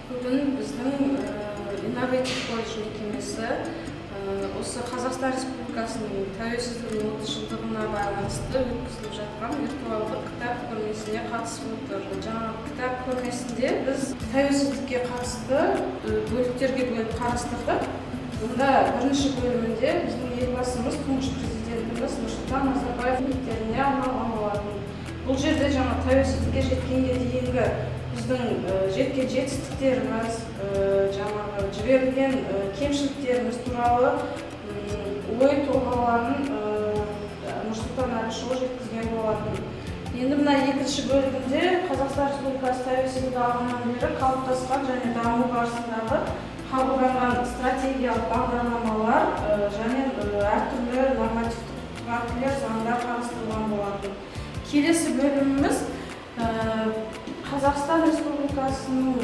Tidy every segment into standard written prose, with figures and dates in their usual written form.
Бүгін біздің инноватив колледж мекемесі осы Қазақстан Республикасының тәуелсіздігінің 30 жылдығына байланысты өткізіліп жатқан виртуалдық кітап көрмесіне қатысып отыр. Жаңағы кітап көрмесінде біз тәуелсіздікке қатысты бөліктерге бөліп қарастырдық. Бұнда бірінші бөлімінде біздің елбасымыз, тұңғыш президентіміз Нұрсұлтан Назарбаев еңбектеріне арналған болатын. Бұл жерде жаңа тәуелсіздікке жеткенге дейінгі біздің жеткен жетістіктеріміз, жаңағы жіберілген кемшіліктеріміз туралы ой толғауларын Нұрсұлтан Әбішұлы жеткізген болатын. Енді мына екінші бөлігінде Қазақстан Республикасы тәуелсіздік алғаннан бері қалыптасқан және даму барысындағы қабылданған стратегиялық бағдарламалар және әртүрлі нормативтік актілер, заңдар қарастырылған болатын. Келесі бөліміміз Қазақстан Республикасының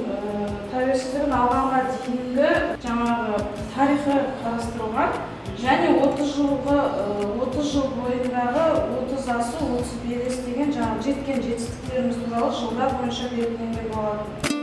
тәуелсіздігін алғанға дейінгі жаңағы тарихы қарастырылған және 30 жыл бойындағы 30 асу 30 белес деген жаңағы жеткен жетістіктеріміз туралы жылдар бойынша белгіленген болатын.